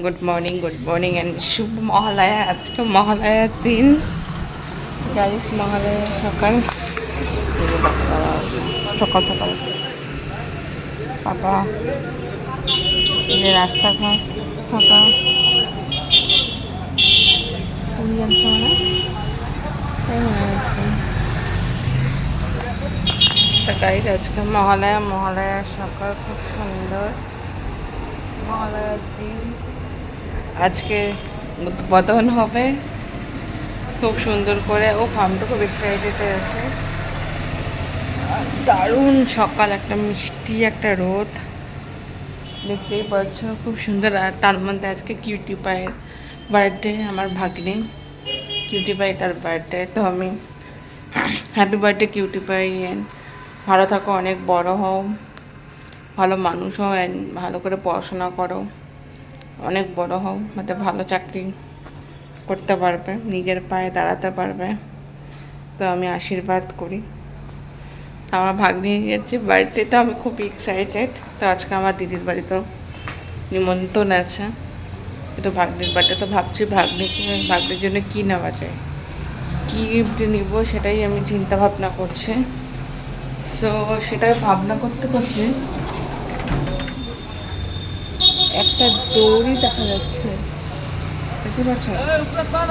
Good morning and শুভ মহালয়া। আজকে মহালয়ার দিন গাইস, মহালয়া সকাল সকাল সকাল পাপা রাস্তাঘাট ফাঁকা পুরী আনতে হবে তাই মনে হচ্ছে। তা গাইস আজকে মহালয়া সকাল খুব সুন্দর। মহালয়ার দিন আজকে উদ্বোধন হবে খুব সুন্দর করে। আমি তো খুব এক্সাইটেড আছে। দারুণ সকাল, একটা মিষ্টি একটা রোদ, দেখতেই পাচ্ছ খুব সুন্দর। আর তার মধ্যে আজকে কিউটি পায়ের বার্থডে, আমার ভাগ্নি কিউটি পাই তার বার্থডে। তো আমি হ্যাপি বার্থডে কিউটি পাই, ভালো থাকো, অনেক বড় হও, ভালো মানুষ হও, অ্যান্ড ভালো করে পড়াশোনা করো, অনেক বড় হও, মানে ভালো চাকরি করতে পারবে, নিজের পায়ে দাঁড়াতে পারবে। তো আমি আশীর্বাদ করি। আমার ভাগ্নি গেছে বাড়িতে, তো আমি খুব এক্সাইটেড। তো আজকে আমার দিদির বাড়িতেও নিমন্ত্রণ আছে, তো ভাগ্নির বাড়িতে। তো ভাবছি ভাগ্নির জন্য কী নেওয়া যায়, কী গিফট নিব, সেটাই আমি চিন্তা ভাবনা করছি। সো সেটাই ভাবনা করতে করতে একটা দড়ি দেখা যাচ্ছে, দেখতে পাচ্ছ?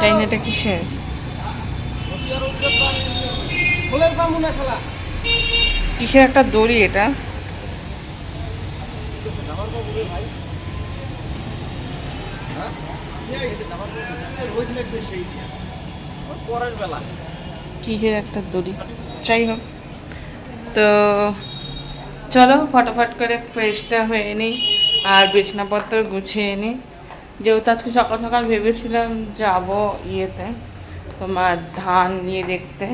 তাই না, এটা কিসের? কিসের একটা দড়ি এটা? কিসের একটা দড়ি, যাই হোক। তো চলো ফটাফট করে ফ্রেশটা হয়ে নিই আর বিছানাপত্র গুছিয়ে নিই। যেহেতু আজকে সকাল সকাল ভেবেছিলাম যাবো ইয়েতে, তোমার ধান নিয়ে দেখতে,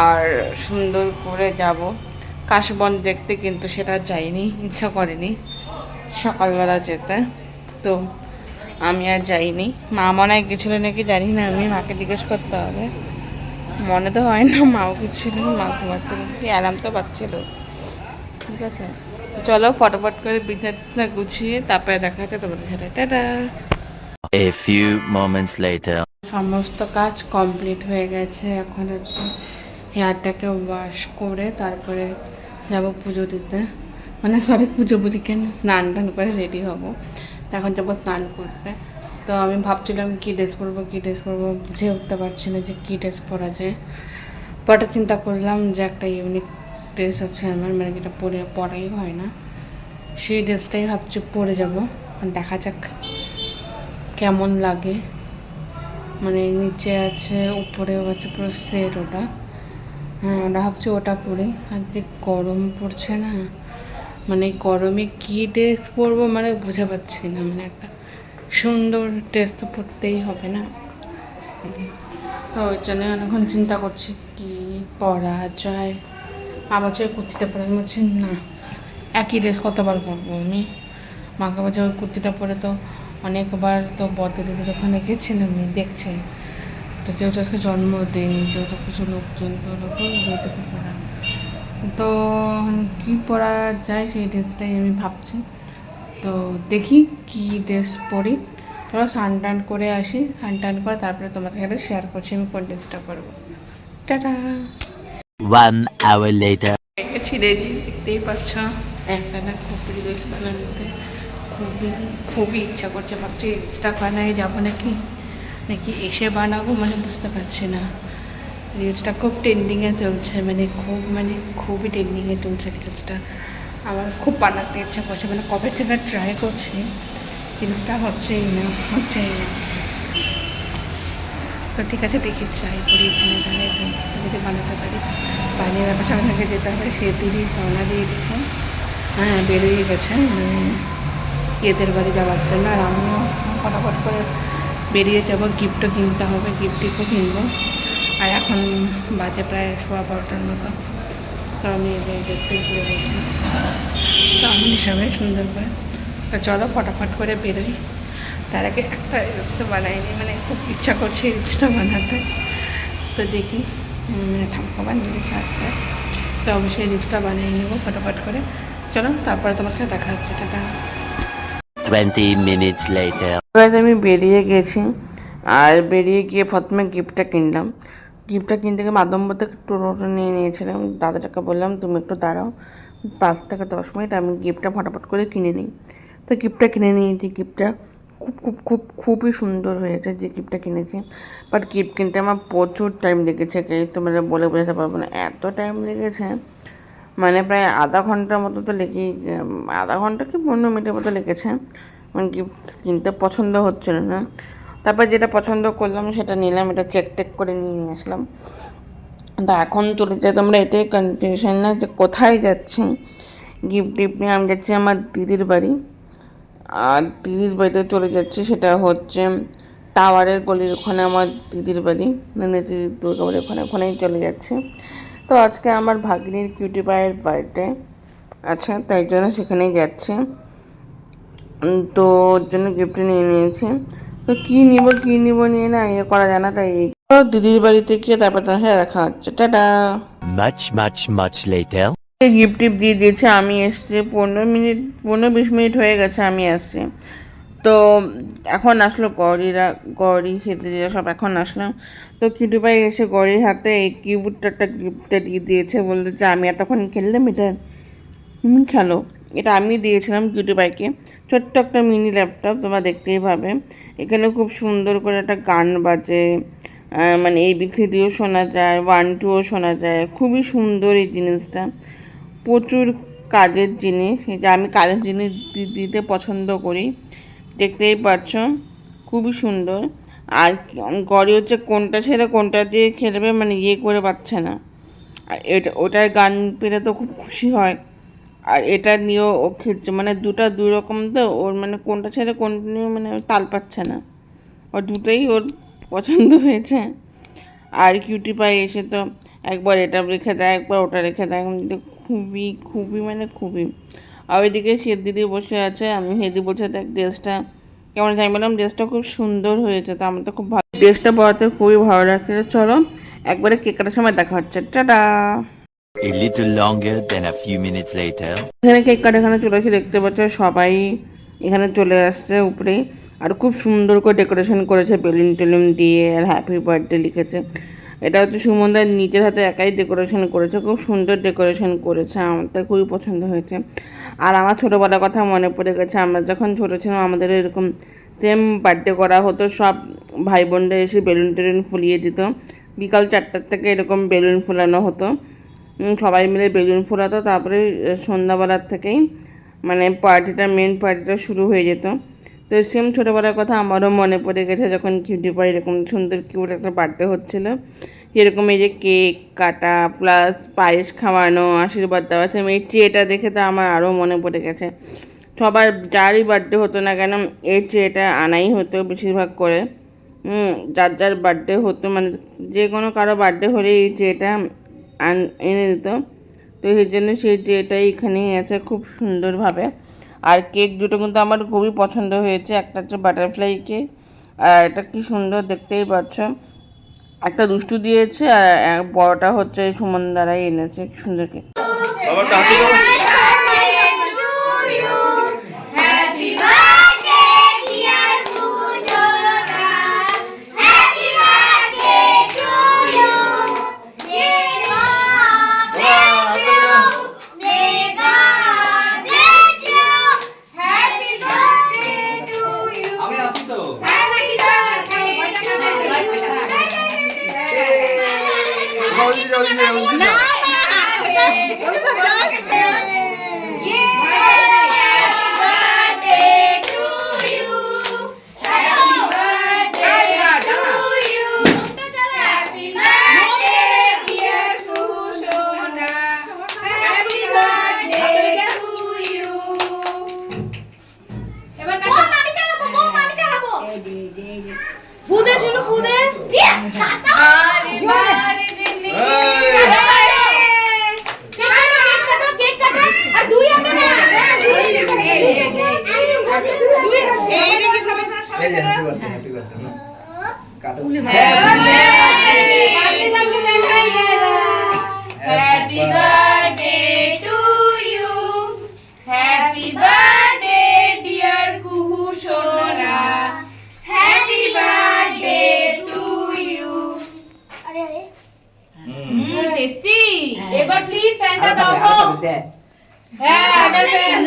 আর সুন্দর করে যাব কাশবন দেখতে, কিন্তু সেটা যাইনি, ইচ্ছা করেনি সকালবেলা যেতে। তো আমি আর যাইনি। মা মনে হয় গেছিলো নাকি জানি না, আমি মাকে জিজ্ঞেস করতে হবে। মনে তো হয় না মাও গেছিল, মা ঘুমাতে অ্যালার্ম তো বাজছিল। ঠিক আছে, চলো ফটাফট করে বিছানা গুছিয়ে তারপরে দেখা হচ্ছে তোমাদের সাথে। Tata. A few moments later. সমস্ত কাজ কমপ্লিট হয়ে গেছে। এখন হচ্ছে হেয়ারটাকে ওয়াশ করে তারপরে যাব পুজো দিতে, মানে সরি পুজো বলি কেন, স্নান টান করে রেডি হব। এখন যাবো স্নান করতে। তো আমি ভাবছিলাম কী ড্রেস পরবো বুঝে উঠতে পারছি না যে কী ড্রেস পরা যায়। পরে চিন্তা করলাম যে একটা ইউনিক ড্রেস আছে আমার, মানে যেটা পরাই হয় না, সেই ড্রেসটাই ভাবছি পরে যাব। দেখা যাক কেমন লাগে। মানে নিচে আছে, উপরেও আছে, পুরো সেট ওটা। হ্যাঁ, ওটা ভাবছি ওটা পরে। আর যে গরম পড়ছে না, মানে গরমে কী ড্রেস পরবো মানে বুঝে পাচ্ছি না। মানে একটা সুন্দর ড্রেস তো পরতেই হবে না। তো ওই জন্য অনেকক্ষণ চিন্তা করছি কী পরা যায়। আবার যে কুর্তিটা পরে আমি বলছি না, একই ড্রেস কতবার পরবো আমি। মাকে বলছে ওই কুর্তিটা পরে তো অনেকবার তো বদলিদের ওখানে গেছিলাম, দেখছে তো, যেহেতু আজকে জন্মদিন, যেহেতু কিছু লোকজন তো থেকে পড়া, তো কী পরা যায় সেই ড্রেসটাই আমি ভাবছি। তো দেখি কী ড্রেস পরি। ধরো স্নান টান করে আসি, স্নান টান করে তারপরে তোমাদের সাথে শেয়ার করছি আমি কোন ড্রেসটা পরবো। টাটা। 1 hour later. গেছি রেডি, দেখতেই পাচ্ছ। একটা না খুব রিলস বানানোতে খুবই ইচ্ছা করছে। ভাবছি রিলসটা বানায় যাবো নাকি এসে বানাবো, মানে বুঝতে পারছি না। রিলসটা খুব ট্রেন্ডিংয়ে চলছে, খুবই ট্রেন্ডিংয়ে চলছে রিলসটা। আমার খুব বানাতে ইচ্ছা করছে, মানে কবে থেকে ট্রাই করছি, রিলসটা হচ্ছেই না। তো ঠিক আছে, দেখি ট্রাই করি এখানে দাঁড়িয়ে যদি বানাতে পারি। বানিয়ে ব্যাপার সামনে যেতে হবে। সে দিদি রওনা দিয়ে দিচ্ছে, হ্যাঁ বেরিয়ে গেছে এদের বাড়ি যাওয়ার জন্য। আর আমিও ফটাফট করে বেরিয়ে যাবো, গিফটও কিনতে হবে, গিফটও কিনবো। আর এখন বাজে প্রায় 12:15 মতো। তো আমি দেখতে গিয়ে বলছি তো আমি হিসাবে সুন্দর করে। তো চলো ফটাফট করে বেরোই। তার আগে একটা রিলস বানাইনি, মানে খুব ইচ্ছা করছে রিলসটা বানাতে। তো দেখি ঠাকুমান যদি সাথে, তো অবশ্যই রিলসটা বানিয়ে নেবো ফটাফট করে। চলো তারপরে তোমার সাথে দেখা হচ্ছে। টাটা। 20 minutes later. এবার আমি বেরিয়ে গেছি, আর বেরিয়ে গিয়ে প্রথমে গিফটটা কিনলাম। গিফটটা কিনতে গিয়ে মাধ্যমপুর থেকে টোটো নিয়ে নিয়েছিলাম। দাদাটাকে বললাম তুমি একটু দাঁড়াও 5 থেকে 10 মিনিট, আমি গিফটটা ফটাফট করে কিনে নিই। তো গিফটটা কিনে নিয়েছি। গিফটটা খুবই সুন্দর হয়েছে যে গিফটটা কিনেছি। বাট গিফট কিনতে আমার প্রচুর টাইম লেগেছে, তোমরা বলে বোঝাতে পারবো না, এত টাইম লেগেছে। মানে প্রায় আধা ঘন্টার মতো তো লেগেই, আধা ঘন্টা কি 15 মিনিটের মতো লেগেছে। আমার গিফট কিনতে পছন্দ হচ্ছিল না। তারপর যেটা পছন্দ করলাম সেটা নিলাম, এটা চেক টেক করে নিয়ে আসলাম। তো এখন চলে যাই, তোমরা এটাই কনফিউশন না যে কোথায় যাচ্ছি। গিফট টিফট নিয়ে আমি যাচ্ছি আমার দিদির বাড়ি, আর দিদির বাড়িতে চলে যাচ্ছি, সেটা হচ্ছে টাওয়ারের গলির ওখানে আমার দিদির বাড়ি, মানে দিদির দুর্গাবাড়ির ওখানেই চলে যাচ্ছে। তো আজকে আমার ভাগ্নির কিউটি পায়ের বার্থডে আছে, তাই জন্য সেখানেই যাচ্ছে। তো ওর জন্য গিফট নিয়ে নিয়েছি। তো কী নিব নিয়ে না ইয়ে করা যায় না, তাই দিদির বাড়িতে গিয়ে তারপর তার সাথে দেখা হচ্ছে। টাটা। Much later. গিফট টিপ দিয়ে দিয়েছে, আমি এসছি 15-20 মিনিট হয়ে গেছে আমি আসছি। তো এখন আসলো গৌরী সেদিরা সব এখন আসলো। তো কিটু ভাই এসে গৌরীর হাতে এই কিউটটা গিফটটা দিয়ে দিয়েছে, বললো যে আমি এতক্ষণ খেললাম, এটা তুমি খেলো। এটা আমি দিয়েছিলাম কিটু ভাইকে, ছোট্ট একটা মিনি ল্যাপটপ, তোমরা দেখতেই পাবে। এখানে খুব সুন্দর করে একটা গান বাজে, মানে ABCDও শোনা যায়, 1-2ও শোনা যায়। খুবই সুন্দর এই জিনিসটা, প্রচুর কাজের জিনিস। এই যে আমি কাজের জিনিস দিতে পছন্দ করি, দেখতেই পাচ্ছ খুবই সুন্দর। আর গড়ি হচ্ছে কোনটা ছেড়ে কোনটা দিয়ে খেলবে, মানে ইয়ে করে পাচ্ছে না। আর ওটার গান পেলে তো খুব খুশি হয়, আর এটা নিয়েও ও খেলছে, মানে দুই রকম তো ওর, মানে কোনটা ছেড়ে কোনটা নিয়ে মানে তাল পাচ্ছে না। ওর দুটোই ওর পছন্দ হয়েছে। আর কিউটি পাই এসে তো একবার এটা রেখে দেয়, একবার ওটা রেখে দেয়, খুবই। আর ওইদিকে দিদি বসে আছে, আমি হেদি বলছে দেখ ড্রেসটা কেমন আছে। আমি বললাম ড্রেসটা খুব সুন্দর হয়েছে, তো আমার তো খুব ভালো, ড্রেসটা পরাতে খুবই ভালো লাগছে। চলো একবারে কেক কাটার সময় দেখা হচ্ছে। Tata. A little longer than a few minutes later. এখানে কেক কাটা, এখানে চলে এসে দেখতে পাচ্ছ সবাই এখানে চলে আসছে উপরে। আর খুব সুন্দর করে ডেকোরেশন করেছে বেলুন টেলুন দিয়ে, আর হ্যাপি বার্থডে লিখেছে। এটা হচ্ছে সুমনদার নিজের হাতে একাই ডেকোরেশন করেছে, খুব সুন্দর ডেকোরেশন করেছে, আমার তো খুবই পছন্দ হয়েছে। আর আমার ছোটোবেলার কথা মনে পড়ে গেছে, আমরা যখন ছোটো ছিলাম আমাদের এরকম সেম বার্থডে করা হতো, সব ভাই বোনরা এসে বেলুন টেলুন ফুলিয়ে দিত। বিকাল 4টার থেকে এরকম বেলুন ফুলানো হতো, সবাই মিলে বেলুন ফোলাতো। তারপরে সন্ধ্যাবেলার থেকেই মানে মেন পার্টিটা শুরু হয়ে যেত। তো সেম ছোটোবেলার কথা আমারও মনে পড়ে গেছে, যখন কিউটি পাই এরকম সুন্দর কিউট একটা বার্থডে হচ্ছিলো, যেরকম এই যে কেক কাটা প্লাস পায়েস খাওয়ানো, আশীর্বাদ দেওয়া, সেম এই ট্রেটা দেখে তো আমার আরও মনে পড়ে গেছে। সবার যারই বার্থডে হতো না কেন এই ট্রেটা আনাই হতো বেশিরভাগ করে। যার বার্থডে হতো, মানে যে কোনো কারো বার্থডে হলে এই ট্রেটা এনে দিত। তো সেই জন্য সেই ট্রেটাই এখানেই আছে খুব সুন্দরভাবে। আর কেক দুটো কিন্তু আমার খুবই পছন্দ হয়েছে, একটা হচ্ছে বাটারফ্লাই কেক, আর এটা কি সুন্দর দেখতেই পাচ্ছ। একটা দুষ্টু দিয়েছে, আর বড়টা হচ্ছে সুমন দ্বারাই এনেছে, কি সুন্দর কেক। এবার প্লিজ ফ্যানটা দাও গো। হ্যাঁ আবার ফ্যান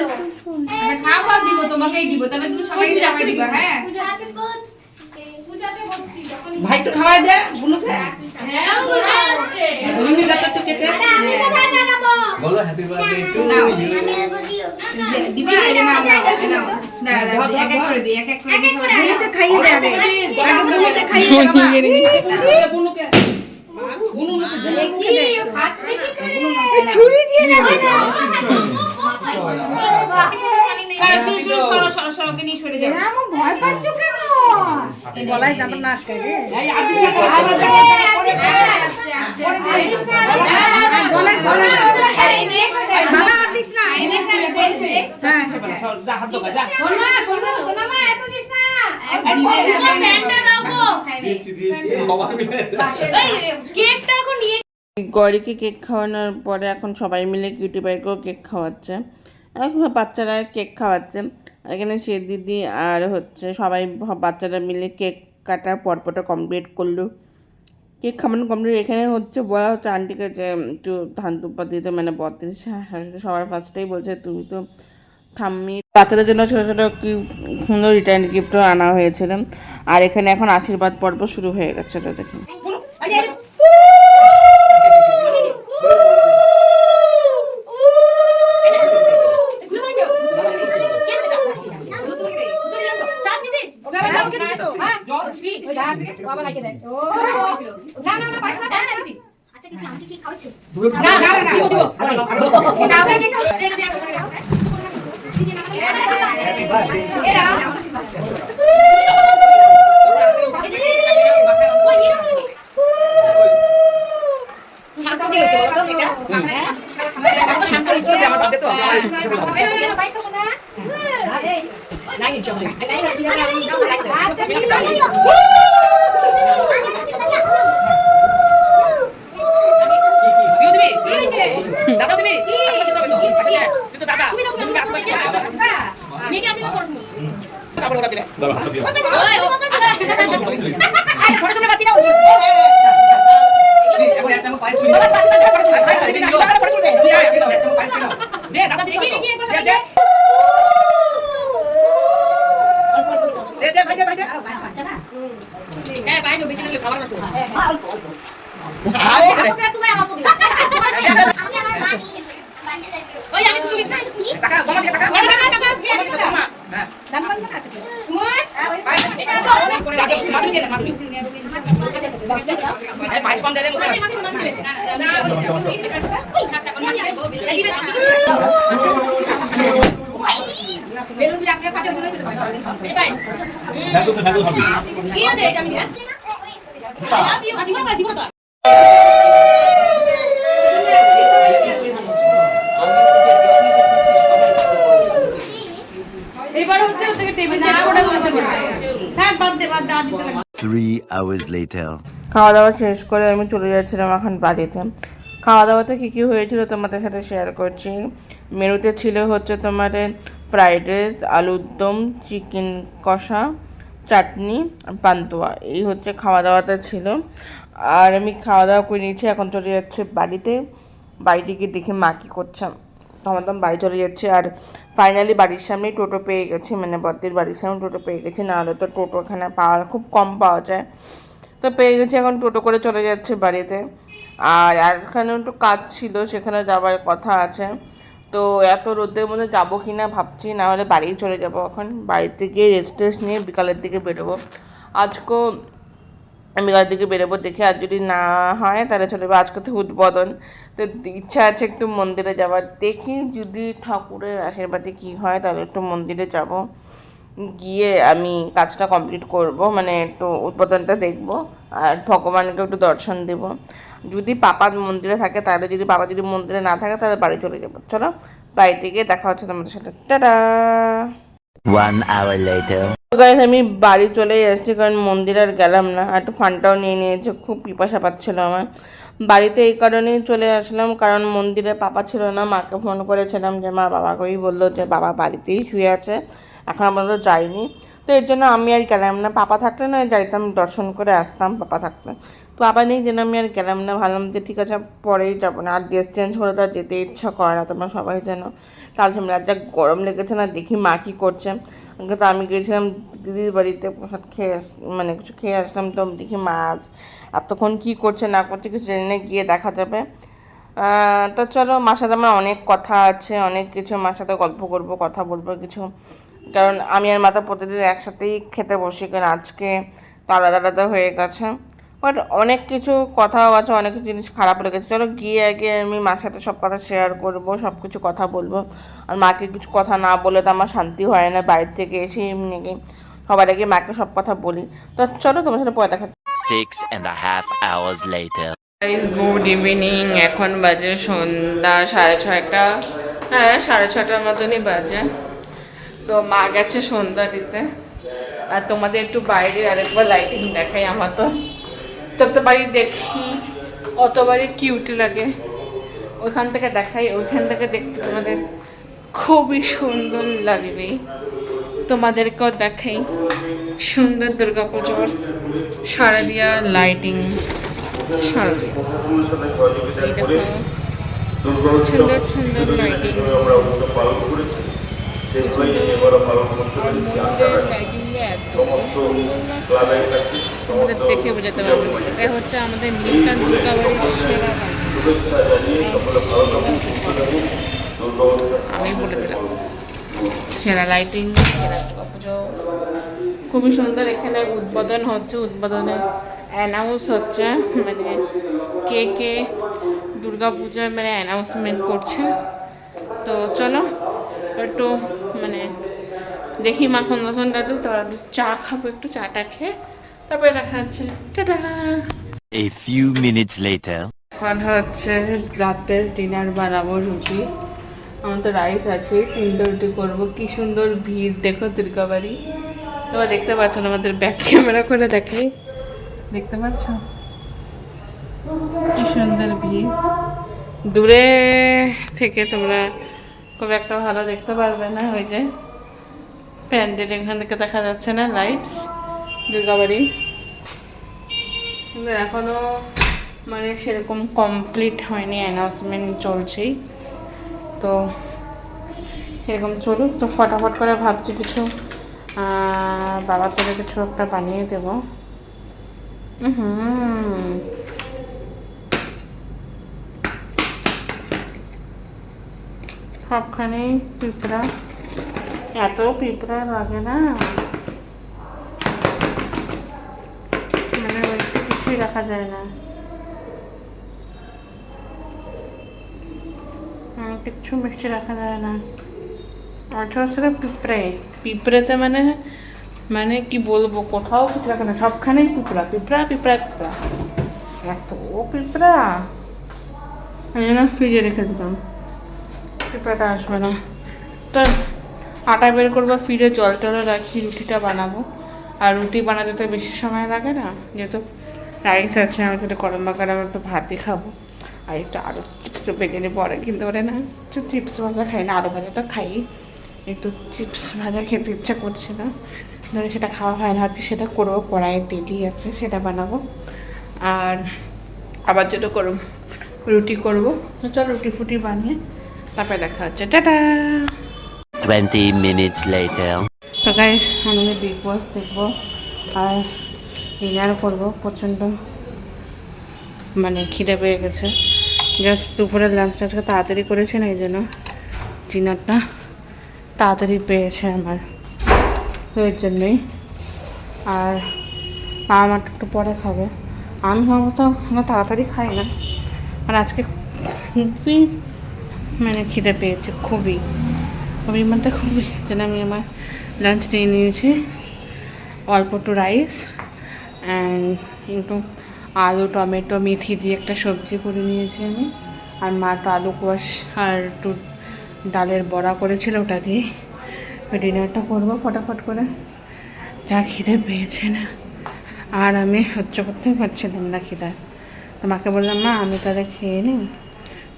খাবার দিব, তোমাকেই দিব, তবে তুমি সবাইকে খাবার দিবা। হ্যাঁ পূজাতে বসছি যখন ভাই একটু খাওয়াই দে বুনুকে। হ্যাঁ রুমি গাটা একটু কেটে বলো হ্যাপি বার্থডে টু নাও। ইউ। দিবা এটা নাও নাও নাও দাদা এক এক করে দিই, এক এক করে দিই। বুনুকে খাইয়ে দে আগে বুনুকে খাইয়ে দে বাবা বুনুকে বুনুকে দে কি খাচ্ছে কি করে? ছুরি দিয়ে দে সরো সরো সরো কে নিয়ে সরে যাও। আমার ভয় পাচ্ছ কেন গলায় যাবে না আজকে রে এই আদি সাথে করে আস্তে আস্তে গলায় গলায় এই নে বাবা আদিস না এই নে খালি বলছে। হ্যাঁ যা হাত ধোকা যা। শোনা শোনা শোনা মা এত দিস না, একদম ফ্যানটা দাও গো। দিচ্ছি সবাই মিলে। এই কেকটা এখন নিয়ে গড়িকে কেক খাওয়ানোর পরে এখন সবাই মিলে কিউটি পাইকেও কেক খাওয়াচ্ছে। এখন বাচ্চারা কেক খাওয়াচ্ছে। এখানে সে দিদি আর হচ্ছে সবাই বাচ্চারা মিলে কেক কাটার পর্বটা কমপ্লিট করলো। কেক খাওয়ানো কমপ্লিট। এখানে হচ্ছে বলা হচ্ছে আন্টিকে যে একটু ধান তুপা দিতে, মানে বদ্দির শাশুড়ি সবার ফার্স্টেই বলছে তুমি তো ঠাম্মি। বাচ্চাদের জন্য ছোটো ছোটো কি সুন্দর রিটার্ন গিফটও আনা হয়েছিল। আর এখানে এখন আশীর্বাদ পর্ব শুরু হয়ে গেছে, এটা দেখুন। এবার হচ্ছে ওটাকে টেবিল সেট করে বলতে পারবে। থাক বাদ দে বাদ দে। 3 hours later. খাওয়া দাওয়া শেষ করে আমি চলে যাচ্ছিলাম এখন বাড়িতে। খাওয়া দাওয়াতে কী কী হয়েছিল তোমাদের সাথে শেয়ার করছি। মেনুতে ছিল হচ্ছে তোমাদের ফ্রাইড রাইস, আলুর দম, চিকেন কষা, চাটনি, পান্তুয়া। এই হচ্ছে খাওয়া দাওয়াতে ছিল। আর আমি খাওয়া দাওয়া করে নিয়েছি, এখন চলে যাচ্ছে বাড়িতে। বাড়িতে গিয়ে দেখে মা কী করছে, তখন বাড়ি চলে যাচ্ছে। আর ফাইনালি বাড়ির সামনেই টোটো পেয়ে গেছি, মানে বদ্দির বাড়ির সামনে টোটো পেয়ে গেছি। নাহলে তো টোটো এখানে পাওয়া খুব কম পাওয়া যায়, তো পেয়ে গেছি। এখন টোটো করে চলে যাচ্ছে বাড়িতে। আর এখানে একটু কাজ ছিল, সেখানে যাবার কথা আছে। তো এত রোদের মধ্যে যাবো কি না ভাবছি, না হলে বাড়িই চলে যাবো। এখন বাড়িতে গিয়ে রেস্ট টেস্ট নিয়ে বিকালের দিকে বেরোবো। আজকেও বিকালের দিকে বেরোবো, দেখি আর যদি না হয় তাহলে চলে যাবো। আজকে তো উদ্বোধন, তো ইচ্ছা আছে একটু মন্দিরে যাওয়ার। দেখি যদি ঠাকুরের আশীর্বাদে কী হয়, তাহলে একটু মন্দিরে যাব, গিয়ে আমি কাজটা কমপ্লিট করব, মানে একটু উদ্বোধনটা দেখব আর ভগবানকে একটু দর্শন দেব। যদি পাপা মন্দিরে থাকে তাহলে, যদি বাবা যদি মন্দিরে না থাকে তাহলে বাড়ি চলে যাবো। চলো বাড়িতে গিয়ে দেখা হচ্ছে তোমাদের সাথে। টাটা। 1 hour later. গাইস আমি বাড়ি চলে যাচ্ছি, কারণ মন্দির আর গেলাম না। আর একটু ফানটাও নিয়ে নিয়েছি, খুব পিপাসা পাচ্ছিল আমার। বাড়িতে এই কারণেই চলে আসলাম, কারণ মন্দিরে পাপা ছিল না। মাকে ফোন করেছিলাম যে মা বাবাকেই বললো যে বাবা বাড়িতেই শুয়ে আছে, এখন পর্যন্ত যাইনি। তো এর জন্য আমি আর গেলাম না। পাপা থাকলে না যাইতাম, দর্শন করে আসতাম পাপা থাকলে। তো বাবা নেই যেন আমি আর গেলাম না, ভাবলাম যে ঠিক আছে পরেই যাবো না, আর ড্রেস চেঞ্জ করে তো আর যেতে ইচ্ছা করে না, তোমরা সবাই জানো। কাল সন্ধ্যে যা গরম লেগেছে না, দেখি মা কী করছে। আগে তো আমি গিয়েছিলাম দিদির বাড়িতে প্রসাদ খেয়ে মানে কিছু খেয়ে আসলাম, তো দেখি মা আজ এতক্ষণ কী করছে না করছে কিছু জেনে গিয়ে দেখা যাবে। তো চলো, মার সাথে আমার অনেক কথা আছে, অনেক কিছু মার সাথে গল্প করবো, কথা বলবো কিছু, কারণ আমি আর মাতা প্রতিদিন একসাথেই খেতে বসি, কারণ আজকে তো আলাদা আলাদা হয়ে গেছে। বাট অনেক কিছু কথাও আছে, অনেক কিছু জিনিস খারাপ লেগেছে। চলো গিয়ে আগে আমি মার সাথে সব কথা শেয়ার করবো, সব কিছু কথা বলবো। আর মাকে কিছু কথা না বলে তো আমার শান্তি হয় না, বাইরে থেকে এসে এমনি সবার আগে মাকে সব কথা বলি। তো চলো তোমার সাথে পরে দেখা। 6.5 hours later. গুড ইভিনিং, এখন বাজে সন্ধ্যা 6:30, হ্যাঁ 6:30 মতনই বাজে। তো মা গেছে সন্ধ্যা দিতে, আর তোমাদের একটু বাইরে আরেকবার লাইটিং দেখাই। আমার তো যতবারই দেখি অতবারই কিউট লাগে। ওইখান থেকে দেখাই, ওইখান থেকে দেখতে তোমাদের খুবই সুন্দর লাগবে। তোমাদেরকেও দেখাই সুন্দর দুর্গাপুজোর শারদীয়া লাইটিং। শারদীয়া এই দেখো সুন্দর সুন্দর লাইটিং, তোমাদের দেখে বোঝাতে পারবো না। এটা হচ্ছে আমাদের মিল্টন দুর্গাবাড়ির সেরা আমি বলে দিলাম, সেরা লাইটিং, সেরা দুর্গাপুজো খুবই সুন্দর। এখানে উদ্বোধন হচ্ছে, উদ্বোধনে অ্যানাউন্স হচ্ছে, মানে কে কে দুর্গাপূজার মানে অ্যানাউন্সমেন্ট করছে। তো চলো একটু মানে দেখি মা ফোন দাদু, তারা চা খাবো, একটু চাটা খেয়ে তারপরে দেখা যাচ্ছে। Tata. A few minutes later. এখন হচ্ছে রাতের ডিনার বানাবো, রুটি। আমার তো রাইস আছে, 3টে রুটি করবো। কি সুন্দর ভিড় দেখো দুর্গাবাড়ি। তোমরা দেখতে পাচ্ছ না, আমাদের ব্যাক ক্যামেরা করে দেখাই, দেখতে পাচ্ছ কি সুন্দর ভিড়। দূরে থেকে তোমরা খুব একটা ভালো দেখতে পারবে না, ওই যে প্যান্ডেল এখান থেকে দেখা যাচ্ছে না, লাইটস দুর্গাবাড়ি। কিন্তু এখনও মানে সেরকম কমপ্লিট হয়নি, অ্যানাউন্সমেন্ট চলছেই। তো সেরকম চলুক, তো ফটাফট করে ভাবছি কিছু বাবার থেকে কিছু একটা বানিয়ে দেবো। সবখানেই পিঁপড়া, এত পিঁপড়া লাগে না, মানে কিছুই রাখা যায় না, কিচ্ছু মিষ্টি রাখা যায় না। আচ্ছা পিঁপড়েতে মানে মানে কি বলবো, কোথাও কিছু রাখে না, সবখানেই পিঁপড়া পিঁপড়া পিঁপড়া পিঁপড়া, এত পিঁপড়া। এই জন্য ফ্রিজে রেখে দিতাম, পিঁপড়াটা আসবে না। তো আটা বের করবো, ফ্রিজে জল টলে রাখি, রুটিটা বানাবো। আর রুটি বানাতে তো বেশি সময় লাগে না, যেহেতু রাইস আছে, আমি একটু গরম গরম একটু ভাতই খাবো। আর একটু আলু চিপস ভেজে নিয়ে পরে কিনতে পারে না, একটু চিপস ভাজা খাই না, আলু ভাজা তো খাই, একটু চিপস ভাজা খেতে ইচ্ছা করছে না, ধরে সেটা খাওয়া হয় না, হচ্ছে সেটা করবো। কড়াইয়ে তেলই আছে, সেটা বানাবো। আর আবার যেটা করবো রুটি করবো, তো চল রুটি ফুটি বানিয়ে তারপরে দেখা হচ্ছে। টাটা। 20 minutes later. তো গাইস, আমি বিগ বস দেখবো আর ডিনার করবো। প্রচণ্ড মানে খিদে পেয়ে গেছে, জাস্ট দুপুরের লাঞ্চটা আজকে তাড়াতাড়ি করেছে না, এই জন্য ডিনারটা তাড়াতাড়ি পেয়েছে আমার, তো এর জন্যই। আর আমার একটু পরে খাবে, আমি ভাবো তো আমরা তাড়াতাড়ি খাই না, আর আজকে খুবই মানে খিদে পেয়েছে, খুবই খুবই মানে খুবই, যেন আমি আমার লাঞ্চ নিয়ে নিয়েছি। অল্প একটু রাইস অ্যান্ড একটু আলু টমেটো মেথি দিয়ে একটা সবজি করে নিয়েছি আমি, আর মা একটু আলু কোয়াশ আর একটু ডালের বড়া করেছিল, ওটা দিয়ে ডিনারটা করবো ফটাফট করে। যা খিদে পেয়েছে না, আর আমি সহ্য করতে পারছিলাম না খিদে। তো মাকে বললাম, মা আমি তাহলে খেয়ে নিই,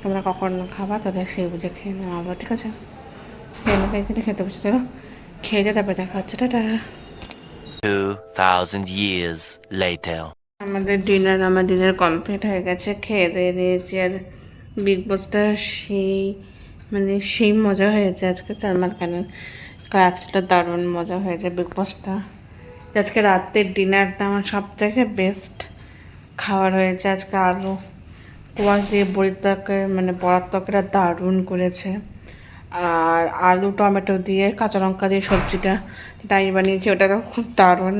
তোমরা কখন খাবা তাহলে সেই বুঝে খেয়ে নেওয়া আবার, ঠিক আছে? খেতে বসে চলো, খেয়ে দিয়ে তারপরে দেখা হচ্ছে। টাটা। 2000 years later. আমার ডিনার কমপ্লিট হয়ে গেছে, খেয়ে দিয়ে দিয়েছি। আর বিগ বসটা সেই মজা হয়েছে আজকে সালমান খানের কাজটা, দারুণ মজা হয়েছে বিগ বসটা। আজকে রাতের ডিনারটা আমার সব থেকে বেস্ট খাবার হয়েছে। আজকে আলু কোয়াশ দিয়ে বড়ির তরকারি বড়ার তরকারিটা দারুণ করেছে। আর আলু টমেটো দিয়ে কাঁচা লঙ্কা দিয়ে সবজিটা তাই বানিয়েছি, ওটা তো খুব দারুণ।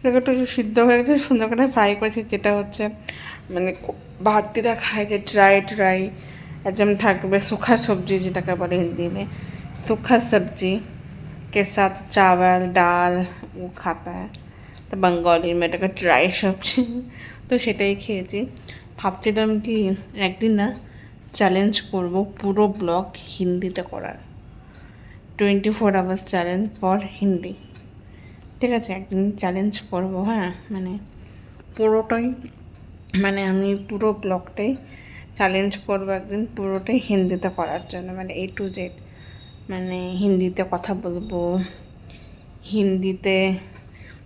ওটাকে একটু সিদ্ধ হয়ে গেছে, সুন্দর করে ফ্রাই করেছি, যেটা হচ্ছে ভাতটিরা খায় যে ড্রাই একদম থাকবে। सूखा सब्जी যেটাকে বলে हिंदी में सूखा सब्जी के साथ चावल दाल वो खाता है, তো বেঙ্গলি में এটাকে ড্রাই সবজি। তো সেটাই খেয়েছি। ভাবছিলাম কি একদিন না চ্যালেঞ্জ করব পুরো ব্লগ হিন্দিতে করার, 24 আওয়ার্স চ্যালেঞ্জ ফর হিন্দি। ঠিক আছে, একদিন চ্যালেঞ্জ করব। হ্যাঁ, পুরোটাই আমি পুরো ব্লগটাই চ্যালেঞ্জ করবো একদিন পুরোটাই হিন্দিতে করার জন্য, A to Z। হিন্দিতে কথা বলবো, হিন্দিতে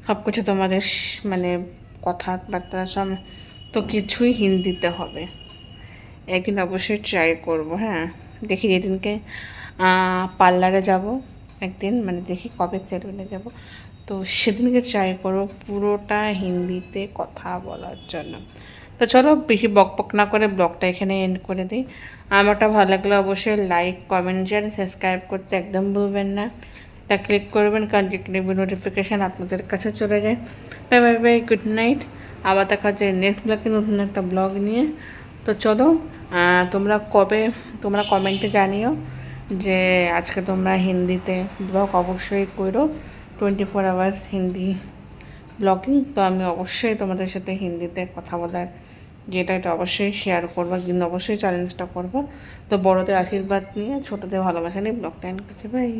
সব কিছু তোমাদের কথাবার্তা সব তো কিছুই হিন্দিতে হবে। একদিন অবশ্যই ট্রাই করব। হ্যাঁ, দেখি যেদিনকে পার্লারে যাব একদিন, দেখি কবে সেলুনে যাব, তো সেদিনকে ট্রাই করবো পুরোটা হিন্দিতে কথা বলার জন্য। তো চলো বেশি বকবক না করে ব্লগটা এখানে এন্ড করে দিই। আমারটা ভালো লাগলে অবশ্যই লাইক কমেন্ট শেয়ার সাবস্ক্রাইব করতে একদম ভুলবেন না। এটা ক্লিক করবেন কারণ নোটিফিকেশান আপনাদের কাছে চলে যায়। Bye bye bye, good night. আবার দেখা যায় নেক্সট ব্লগে নতুন একটা ব্লগ নিয়ে। তো চলো, তোমরা কমেন্টে জানিও যে আজকে তোমরা হিন্দিতে ব্লগ অবশ্যই করো, 24 আওয়ার্স হিন্দি ব্লগিং। তো আমি অবশ্যই তোমাদের সাথে হিন্দিতে কথা বলার এটা অবশ্যই শেয়ার করবো, কিন্তু অবশ্যই চ্যালেঞ্জটা করবো। তো বড়োদের আশীর্বাদ নিয়ে ছোটোদের ভালোবাসা নিয়ে ব্লগটা এন্ড করছি। বাই।